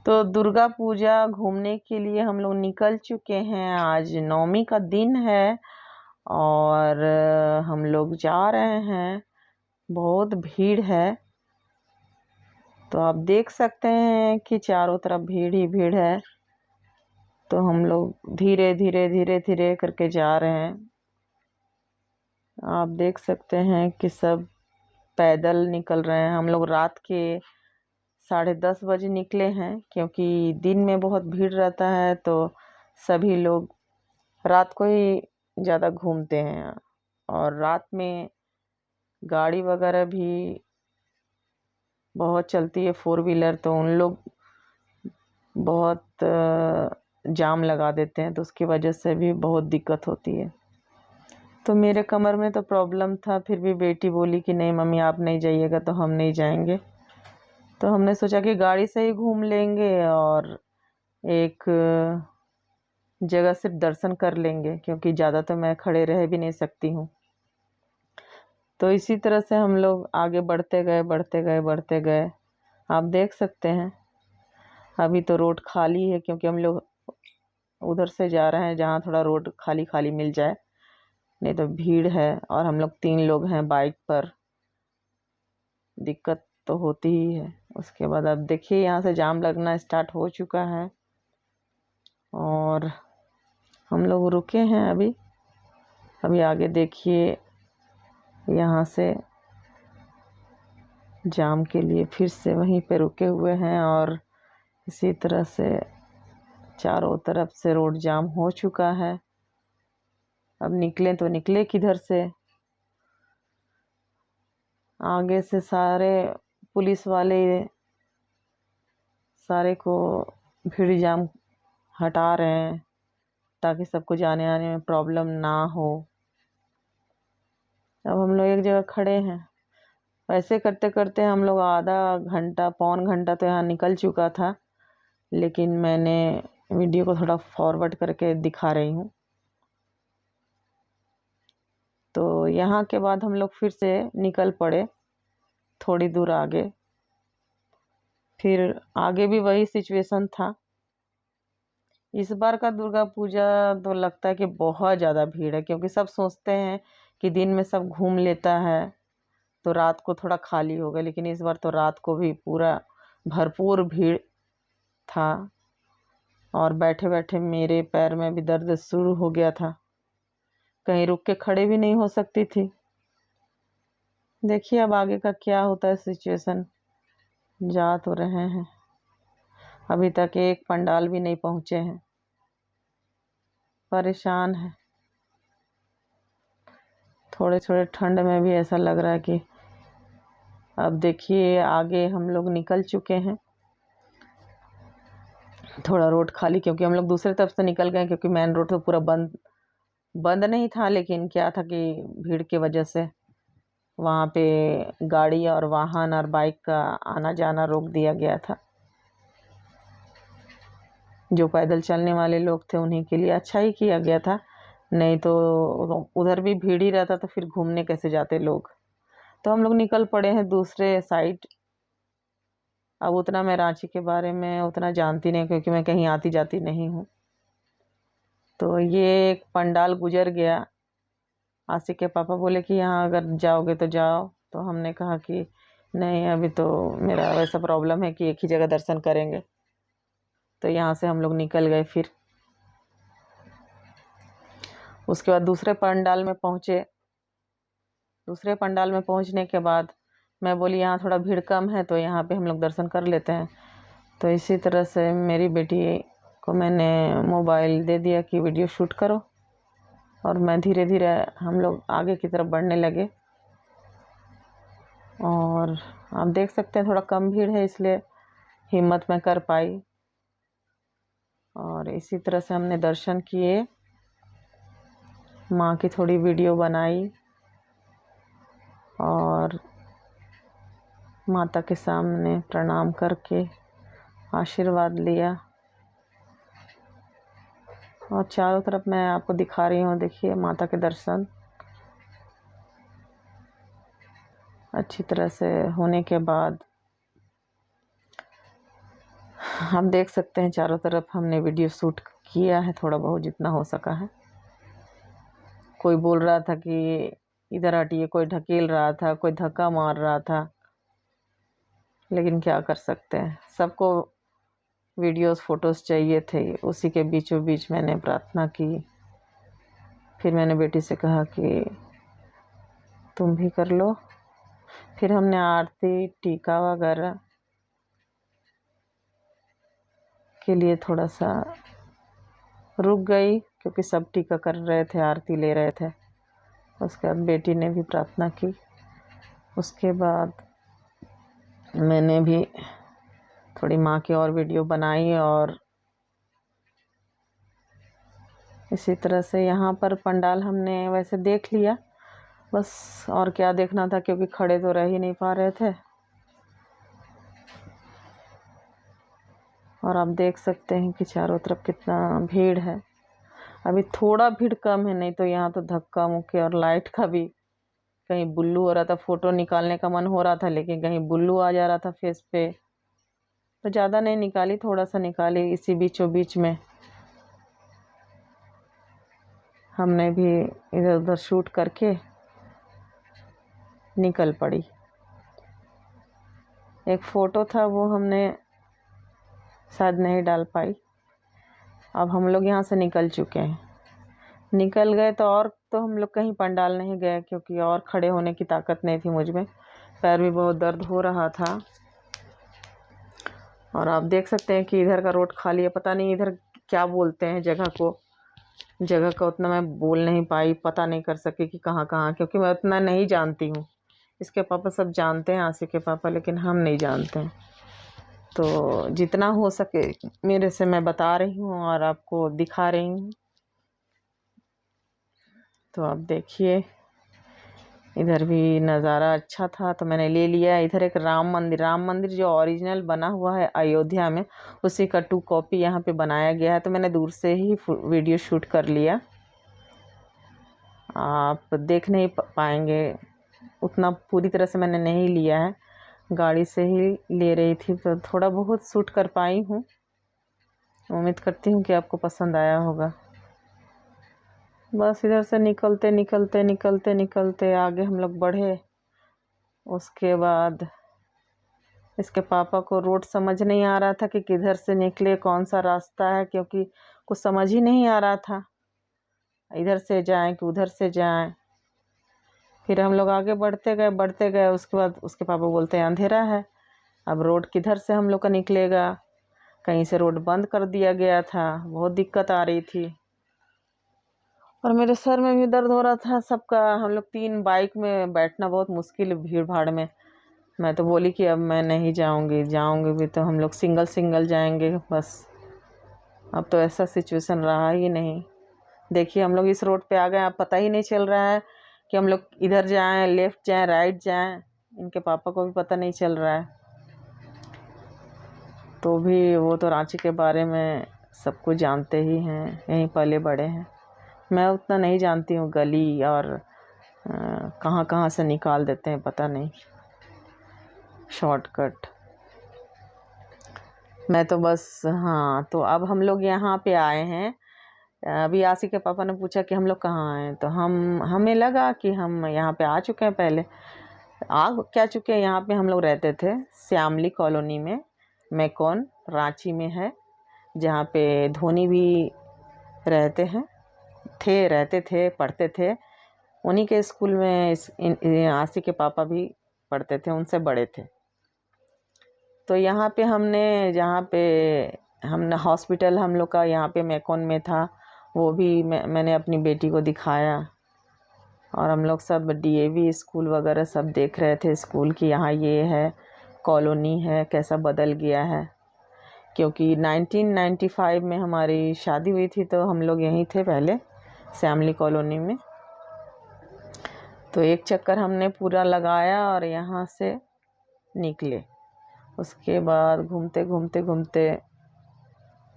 तो दुर्गा पूजा घूमने के लिए हम लोग निकल चुके हैं। आज नवमी का दिन है और हम लोग जा रहे हैं। बहुत भीड़ है, तो आप देख सकते हैं कि चारों तरफ भीड़ ही भीड़ है। तो हम लोग धीरे धीरे धीरे धीरे करके जा रहे हैं। आप देख सकते हैं कि सब पैदल निकल रहे हैं। हम लोग रात के 10:30 बजे निकले हैं, क्योंकि दिन में बहुत भीड़ रहता है तो सभी लोग रात को ही ज़्यादा घूमते हैं। और रात में गाड़ी वगैरह भी बहुत चलती है, 4 व्हीलर, तो उन लोग बहुत जाम लगा देते हैं, तो उसकी वजह से भी बहुत दिक्कत होती है। तो मेरे कमर में तो प्रॉब्लम था, फिर भी बेटी बोली कि नहीं मम्मी आप नहीं जाइएगा तो हम नहीं जाएंगे। तो हमने सोचा कि गाड़ी से ही घूम लेंगे और एक जगह सिर्फ दर्शन कर लेंगे, क्योंकि ज़्यादा तो मैं खड़े रह भी नहीं सकती हूँ। तो इसी तरह से हम लोग आगे बढ़ते गए बढ़ते गए बढ़ते गए। आप देख सकते हैं अभी तो रोड खाली है, क्योंकि हम लोग उधर से जा रहे हैं जहाँ थोड़ा रोड खाली खाली मिल जाए, नहीं तो भीड़ है। और हम लोग 3 लोग हैं बाइक पर, दिक्कत तो होती ही है। उसके बाद अब देखिए यहाँ से जाम लगना स्टार्ट हो चुका है और हम लोग रुके हैं अभी आगे देखिए, यहाँ से जाम के लिए फिर से वहीं पे रुके हुए हैं और इसी तरह से चारों तरफ से रोड जाम हो चुका है। अब निकलें तो निकले किधर से? आगे से सारे पुलिस वाले सारे को भीड़ जाम हटा रहे हैं, ताकि सबको जाने आने में प्रॉब्लम ना हो। अब हम लोग एक जगह खड़े हैं। ऐसे करते करते हम लोग आधा घंटा पौन घंटा तो यहाँ निकल चुका था, लेकिन मैंने वीडियो को थोड़ा फॉरवर्ड करके दिखा रही हूँ। तो यहाँ के बाद हम लोग फिर से निकल पड़े थोड़ी दूर आगे। फिर आगे भी वही सिचुएशन था। इस बार का दुर्गा पूजा तो लगता है कि बहुत ज़्यादा भीड़ है, क्योंकि सब सोचते हैं कि दिन में सब घूम लेता है तो रात को थोड़ा खाली होगा, लेकिन इस बार तो रात को भी पूरा भरपूर भीड़ था। और बैठे बैठे मेरे पैर में भी दर्द शुरू हो गया था, कहीं रुक के खड़े भी नहीं हो सकती थी। देखिए अब आगे का क्या होता है सिचुएशन। जा तो रहे हैं, अभी तक एक पंडाल भी नहीं पहुँचे हैं, परेशान है। थोड़े थोड़े ठंड में भी ऐसा लग रहा है कि अब देखिए आगे हम लोग निकल चुके हैं। थोड़ा रोड खाली, क्योंकि हम लोग दूसरे तरफ से निकल गए, क्योंकि मेन रोड तो पूरा बंद बंद नहीं था, लेकिन क्या था कि भीड़ की वजह से वहाँ पे गाड़ी और वाहन और बाइक का आना जाना रोक दिया गया था। जो पैदल चलने वाले लोग थे उन्हीं के लिए अच्छा ही किया गया था, नहीं तो उधर भी भीड़ ही रहता तो फिर घूमने कैसे जाते लोग। तो हम लोग निकल पड़े हैं दूसरे साइड। अब उतना मैं रांची के बारे में उतना जानती नहीं, क्योंकि मैं कहीं आती जाती नहीं हूँ। तो ये एक पंडाल गुजर गया। आशिक के पापा बोले कि यहाँ अगर जाओगे तो जाओ, तो हमने कहा कि नहीं अभी तो मेरा वैसा प्रॉब्लम है कि एक ही जगह दर्शन करेंगे। तो यहाँ से हम लोग निकल गए। फिर उसके बाद दूसरे पंडाल में पहुँचे। दूसरे पंडाल में पहुँचने के बाद मैं बोली यहाँ थोड़ा भीड़ कम है, तो यहाँ पे हम लोग दर्शन कर लेते हैं। तो इसी तरह से मेरी बेटी को मैंने मोबाइल दे दिया कि वीडियो शूट करो, और मैं धीरे धीरे हम लोग आगे की तरफ बढ़ने लगे। और आप देख सकते हैं थोड़ा कम भीड़ है, इसलिए हिम्मत मैं कर पाई। और इसी तरह से हमने दर्शन किए, माँ की थोड़ी वीडियो बनाई और माता के सामने प्रणाम करके आशीर्वाद लिया। और चारों तरफ मैं आपको दिखा रही हूँ, देखिए माता के दर्शन अच्छी तरह से होने के बाद हम देख सकते हैं चारों तरफ हमने वीडियो शूट किया है, थोड़ा बहुत जितना हो सका है। कोई बोल रहा था कि इधर हटिए, कोई ढकेल रहा था, कोई धक्का मार रहा था, लेकिन क्या कर सकते हैं, सबको वीडियोस फोटोज़ चाहिए थे। उसी के बीचों बीच मैंने प्रार्थना की। फिर मैंने बेटी से कहा कि तुम भी कर लो। फिर हमने आरती टीका वगैरह के लिए थोड़ा सा रुक गई, क्योंकि सब टीका कर रहे थे, आरती ले रहे थे। उसके बाद बेटी ने भी प्रार्थना की। उसके बाद मैंने भी थोड़ी माँ की और वीडियो बनाई, और इसी तरह से यहाँ पर पंडाल हमने वैसे देख लिया बस, और क्या देखना था, क्योंकि खड़े तो रह ही नहीं पा रहे थे। और आप देख सकते हैं कि चारों तरफ कितना भीड़ है। अभी थोड़ा भीड़ कम है, नहीं तो यहाँ तो धक्का मुक्की, और लाइट का भी कहीं बुल्लू हो रहा था। फ़ोटो निकालने का मन हो रहा था, लेकिन कहीं बुल्लू आ जा रहा था फेस पे, तो ज़्यादा नहीं निकाली, थोड़ा सा निकाली। इसी बीचों बीच में हमने भी इधर उधर शूट करके निकल पड़ी। एक फ़ोटो था, वो हमने शायद नहीं डाल पाई। अब हम लोग यहाँ से निकल चुके हैं, निकल गए तो, और तो हम लोग कहीं पंडाल नहीं गए, क्योंकि और खड़े होने की ताकत नहीं थी मुझ में, पैर भी बहुत दर्द हो रहा था। और आप देख सकते हैं कि इधर का रोड खाली है। पता नहीं इधर क्या बोलते हैं जगह को, जगह का उतना मैं बोल नहीं पाई, पता नहीं कर सके कि कहाँ कहाँ, क्योंकि मैं उतना नहीं जानती हूँ। इसके पापा सब जानते हैं, आसिफ के पापा, लेकिन हम नहीं जानते हैं। तो जितना हो सके मेरे से मैं बता रही हूँ और आपको दिखा रही हूँ। तो आप देखिए, इधर भी नज़ारा अच्छा था तो मैंने ले लिया। इधर एक राम मंदिर जो ओरिजिनल बना हुआ है अयोध्या में, उसी का 2 कॉपी यहाँ पे बनाया गया है, तो मैंने दूर से ही वीडियो शूट कर लिया। आप देख नहीं पाएंगे उतना, पूरी तरह से मैंने नहीं लिया है, गाड़ी से ही ले रही थी, तो थोड़ा बहुत शूट कर पाई हूँ। उम्मीद करती हूँ कि आपको पसंद आया होगा। बस इधर से निकलते निकलते निकलते निकलते आगे हम लोग बढ़े। उसके बाद इसके पापा को रोड समझ नहीं आ रहा था कि किधर से निकले, कौन सा रास्ता है, क्योंकि कुछ समझ ही नहीं आ रहा था, इधर से जाएं कि उधर से जाएं। फिर हम लोग आगे बढ़ते गए। उसके बाद उसके पापा बोलते हैं अंधेरा है, अब रोड किधर से हम लोग का निकलेगा। कहीं से रोड बंद कर दिया गया था, बहुत दिक्कत आ रही थी, और मेरे सर में भी दर्द हो रहा था सबका। हम लोग 3 बाइक में बैठना बहुत मुश्किल है भीड़ भाड़ में। मैं तो बोली कि अब मैं नहीं जाऊंगी भी तो हम लोग सिंगल सिंगल जाएंगे बस। अब तो ऐसा सिचुएशन रहा ही नहीं। देखिए हम लोग इस रोड पे आ गए, अब पता ही नहीं चल रहा है कि हम लोग इधर जाएं, लेफ़्ट जाएं, राइट जाएं। इनके पापा को भी पता नहीं चल रहा है। तो भी वो तो रांची के बारे में सब कुछ जानते ही हैं, यहीं पले बड़े हैं। मैं उतना नहीं जानती हूँ, गली और कहाँ कहाँ से निकाल देते हैं पता नहीं, शॉर्टकट। मैं तो बस, हाँ, तो अब हम लोग यहाँ पे आए हैं। अभी आसिफ के पापा ने पूछा कि हम लोग कहाँ आए, तो हमें लगा कि हम यहाँ पे आ चुके हैं। पहले आ क्या चुके हैं, यहाँ पे हम लोग रहते थे श्यामली कॉलोनी में, मैकॉन रांची में है, जहाँ पे धोनी भी रहते थे, पढ़ते थे। उन्हीं के स्कूल में आसिफ के पापा भी पढ़ते थे, उनसे बड़े थे। तो यहाँ पे जहाँ पे हमने हॉस्पिटल हम लोग का यहाँ पे मैकॉन में था, वो भी मैंने अपनी बेटी को दिखाया। और हम लोग सब डीएवी स्कूल वगैरह सब देख रहे थे स्कूल की, यहाँ ये है, कॉलोनी है, कैसा बदल गया है। क्योंकि 1995 में हमारी शादी हुई थी, तो हम लोग यहीं थे पहले श्यामली कॉलोनी में। तो एक चक्कर हमने पूरा लगाया और यहाँ से निकले। उसके बाद घूमते घूमते घूमते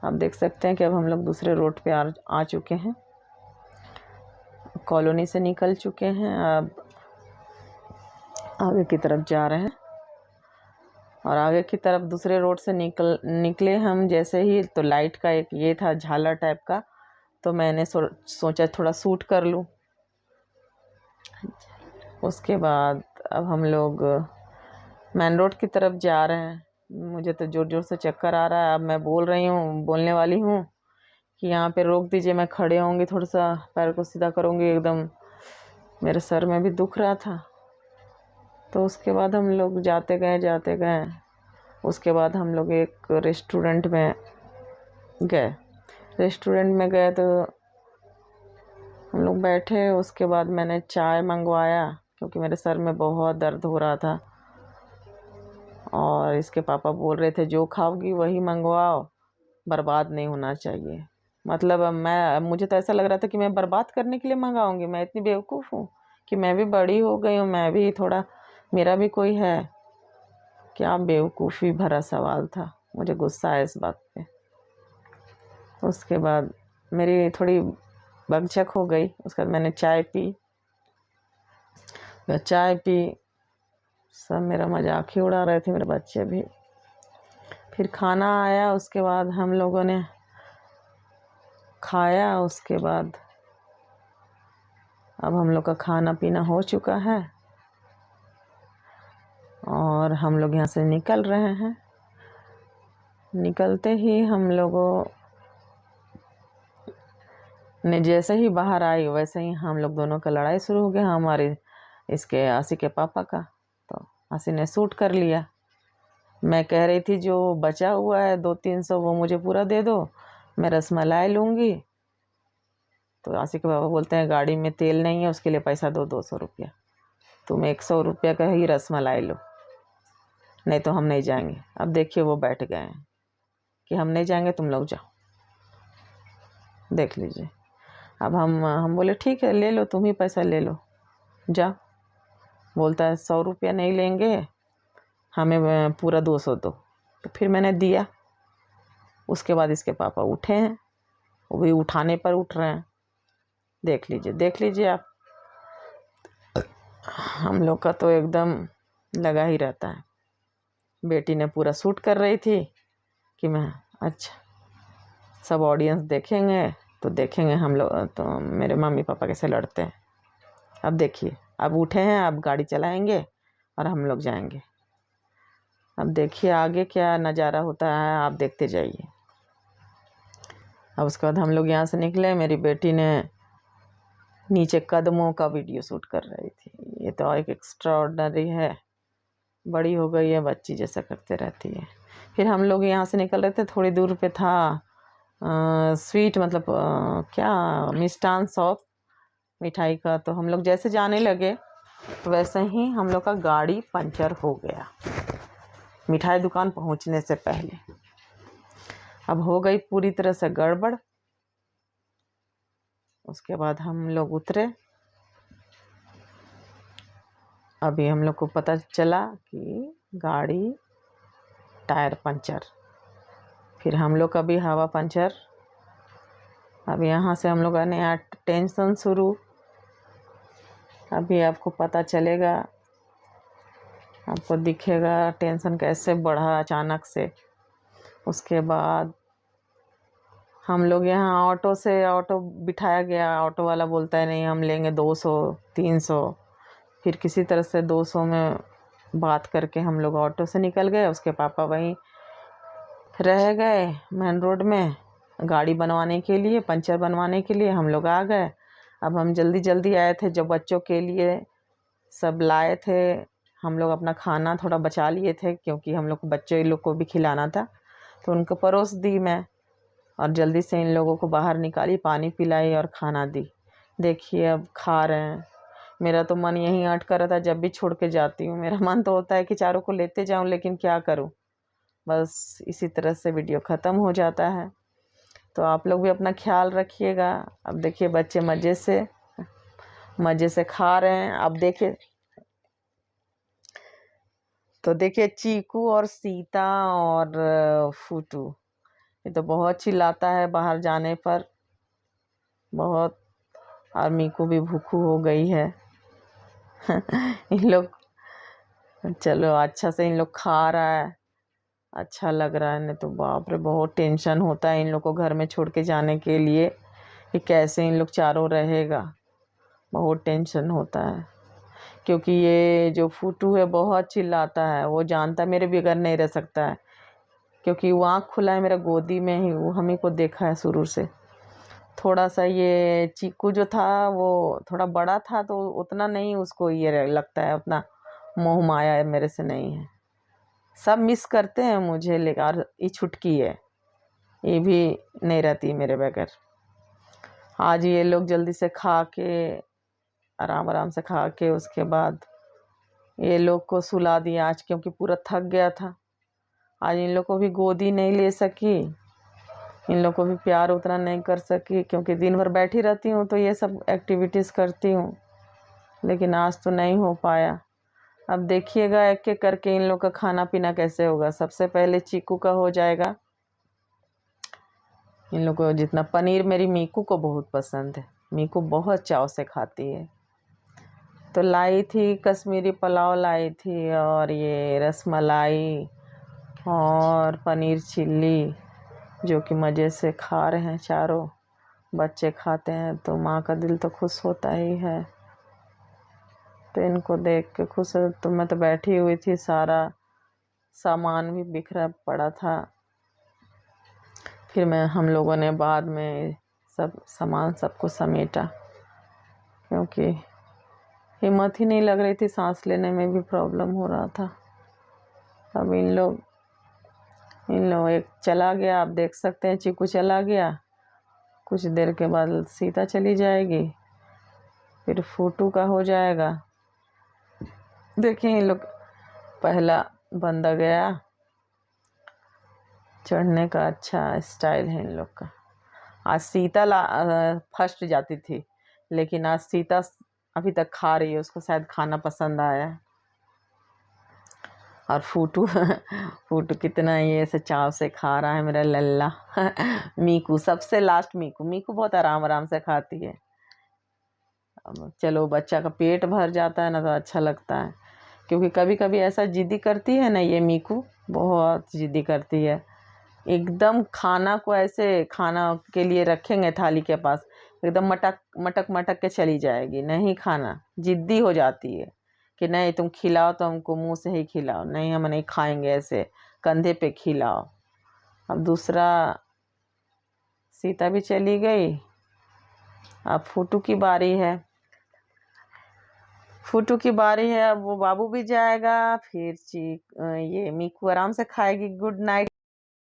आप देख सकते हैं कि अब हम लोग दूसरे रोड पे आ चुके हैं, कॉलोनी से निकल चुके हैं, अब आगे की तरफ जा रहे हैं। और आगे की तरफ दूसरे रोड से निकले हम जैसे ही, तो लाइट का एक ये था झालर टाइप का, तो मैंने सोचा थोड़ा शूट कर लूँ। उसके बाद अब हम लोग मेन रोड की तरफ जा रहे हैं। मुझे तो ज़ोर ज़ोर से चक्कर आ रहा है। अब मैं बोलने वाली हूँ कि यहाँ पे रोक दीजिए, मैं खड़े होंगी, थोड़ा सा पैर को सीधा करूँगी। एकदम मेरे सर में भी दुख रहा था। तो उसके बाद हम लोग जाते गए। उसके बाद हम लोग एक रेस्टोरेंट में गए तो हम लोग बैठे। उसके बाद मैंने चाय मंगवाया क्योंकि मेरे सर में बहुत दर्द हो रहा था, और इसके पापा बोल रहे थे जो खाओगी वही मंगवाओ, बर्बाद नहीं होना चाहिए। मतलब मुझे तो ऐसा लग रहा था कि मैं बर्बाद करने के लिए मंगाऊंगी। मैं इतनी बेवकूफ़ हूँ कि मैं भी बड़ी हो गई हूँ, मैं भी थोड़ा, मेरा भी कोई है। क्या बेवकूफ़ी भरा सवाल था। मुझे गुस्सा है इस बात पे। उसके बाद मेरी थोड़ी बकझक हो गई। उसके बाद मैंने चाय पी। सब मेरा मजाक ही उड़ा रहे थे, मेरे बच्चे भी। फिर खाना आया, उसके बाद हम लोगों ने खाया। उसके बाद अब हम लोग का खाना पीना हो चुका है और हम लोग यहाँ से निकल रहे हैं। निकलते ही हम लोगों ने जैसे ही बाहर आई, वैसे ही हम लोग दोनों का लड़ाई शुरू हो गया, हमारे इसके आसी के पापा का। तो आसी ने शूट कर लिया। मैं कह रही थी जो बचा हुआ है 200-300 वो मुझे पूरा दे दो, मैं रसमलाई लूँगी। तो आसी के पापा बोलते हैं गाड़ी में तेल नहीं है, उसके लिए पैसा दो 200 रुपया। तुम 100 रुपया का ही रसमलाई लो, नहीं तो हम नहीं जाएंगे। अब देखिए वो बैठ गए हैं कि हम नहीं जाएंगे, तुम लोग जाओ, देख लीजिए। अब हम बोले ठीक है, ले लो, तुम ही पैसा ले लो, जाओ। बोलता है 100 रुपया नहीं लेंगे, हमें पूरा 200 दो। तो फिर मैंने दिया। उसके बाद इसके पापा उठे हैं, वो भी उठाने पर उठ रहे हैं। देख लीजिए आप। हम लोग का तो एकदम लगा ही रहता है। बेटी ने पूरा शूट कर रही थी कि मैं, अच्छा सब ऑडियंस देखेंगे तो देखेंगे हम लोग तो मेरे मम्मी पापा कैसे लड़ते हैं। अब देखिए, अब उठे हैं, अब गाड़ी चलाएंगे और हम लोग जाएंगे। अब देखिए आगे क्या नज़ारा होता है, आप देखते जाइए। अब उसके बाद हम लोग यहाँ से निकले। मेरी बेटी ने नीचे कदमों का वीडियो शूट कर रही थी। ये तो एक एक्स्ट्रा ऑर्डिनरी है, बड़ी हो गई है, बच्ची जैसा करते रहती है। फिर हम लोग यहाँ से निकल रहे थे, थोड़ी दूर पे था स्वीट, मतलब क्या मिष्ठान शॉप, मिठाई का। तो हम लोग जैसे जाने लगे तो वैसे ही हम लोग का गाड़ी पंचर हो गया मिठाई दुकान पहुँचने से पहले। अब हो गई पूरी तरह से गड़बड़। उसके बाद हम लोग उतरे। अभी हम लोग को पता चला कि गाड़ी टायर पंचर, फिर हम लोग का भी हवा पंचर। अब यहाँ से हम लोग का नया टेंशन शुरू। अभी आपको पता चलेगा, आपको दिखेगा टेंशन कैसे बढ़ा अचानक से। उसके बाद हम लोग यहाँ ऑटो बिठाया गया। ऑटो वाला बोलता है नहीं हम लेंगे 200-300। फिर किसी तरह से 200 में बात करके हम लोग ऑटो से निकल गए। उसके पापा वहीं रह गए मेन रोड में गाड़ी बनवाने के लिए, पंचर बनवाने के लिए। हम लोग आ गए। अब हम जल्दी आए थे, जब बच्चों के लिए सब लाए थे। हम लोग अपना खाना थोड़ा बचा लिए थे क्योंकि हम लोग बच्चे लोग को भी खिलाना था, तो उनको परोस दी मैं और जल्दी से इन लोगों को बाहर निकाली, पानी पिलाई और खाना दी। देखिए अब खा रहे हैं। मेरा तो मन यहीं अटका रहता है। जब भी छोड़ के जाती हूँ मेरा मन तो होता है कि चारों को लेते जाऊँ, लेकिन क्या करूँ, बस इसी तरह से वीडियो ख़त्म हो जाता है। तो आप लोग भी अपना ख्याल रखिएगा। अब देखिए बच्चे मज़े से खा रहे हैं। अब देखिए, तो देखिए चीकू और सीता और फूटू, ये तो बहुत चिल्लाता है बाहर जाने पर बहुत। और मीकू भी भूखू हो गई है। इन लोग चलो अच्छा से इन लोग खा रहा है, अच्छा लग रहा है। नहीं तो बाप रे बहुत टेंशन होता है इन लोग को घर में छोड़ के जाने के लिए कि कैसे इन लोग चारों रहेगा, बहुत टेंशन होता है। क्योंकि ये जो फूटू है बहुत चिल्लाता है, वो जानता है मेरे बगैर नहीं रह सकता है, क्योंकि वो आँख खुला है मेरा गोदी में ही, वो हम ही को देखा है शुरू से। थोड़ा सा ये चीकू जो था वो थोड़ा बड़ा था तो उतना नहीं उसको ये लगता है, उतना मोह माया है मेरे से नहीं है। सब मिस करते हैं मुझे, लेकिन और ये छुटकी है, ये भी नहीं रहती मेरे बगैर। आज ये लोग जल्दी से खा के आराम आराम से खा के उसके बाद ये लोग को सुला दिया आज, क्योंकि पूरा थक गया था। आज इन लोग को भी गोदी नहीं ले सकी, इन लोग को भी प्यार उतना नहीं कर सकी, क्योंकि दिन भर बैठी रहती हूँ तो ये सब एक्टिविटीज़ करती हूँ, लेकिन आज तो नहीं हो पाया। अब देखिएगा एक एक करके इन लोग का खाना पीना कैसे होगा। सबसे पहले चीकू का हो जाएगा। इन लोग को जितना पनीर मेरी मीकू को बहुत पसंद है, मीकू बहुत चाव से खाती है। तो लाई थी कश्मीरी पुलाव लाई थी, और ये रसमलाई और पनीर चिल्ली, जो कि मज़े से खा रहे हैं चारों बच्चे। खाते हैं तो माँ का दिल तो खुश होता ही है। तो इनको देख के खुश है। तो मैं तो बैठी हुई थी, सारा सामान भी बिखरा पड़ा था। फिर हम लोगों ने बाद में सब सामान सबको समेटा, क्योंकि हिम्मत ही नहीं लग रही थी, सांस लेने में भी प्रॉब्लम हो रहा था। अब इन लोग एक चला गया, आप देख सकते हैं चीकू चला गया, कुछ देर के बाद सीता चली जाएगी, फिर फूटू का हो जाएगा। देखिए इन लोग, पहला बंदा गया, चढ़ने का अच्छा स्टाइल है इन लोग का। आज सीता फर्स्ट जाती थी, लेकिन आज सीता अभी तक खा रही है, उसको शायद खाना पसंद आया। और फूटू फूटू कितना ये ऐसे चाव से खा रहा है मेरा लल्ला। मीकू सबसे लास्ट, मीकू बहुत आराम आराम से खाती है। अब चलो बच्चा का पेट भर जाता है ना तो अच्छा लगता है, क्योंकि कभी कभी ऐसा जिद्दी करती है ना, ये मीकू बहुत जिद्दी करती है। एकदम खाना को ऐसे खाना के लिए रखेंगे थाली के पास, एकदम मटक मटक मटक के चली जाएगी, नहीं खाना, जिद्दी हो जाती है कि नहीं तुम खिलाओ तो हमको मुंह से ही खिलाओ, नहीं हम नहीं खाएंगे, ऐसे कंधे पे खिलाओ। अब दूसरा सीता भी चली गई, अब फूटू की बारी है। फूटू की बारी है, अब वो बाबू भी जाएगा, फिर ये मीकू आराम से खाएगी। Good night.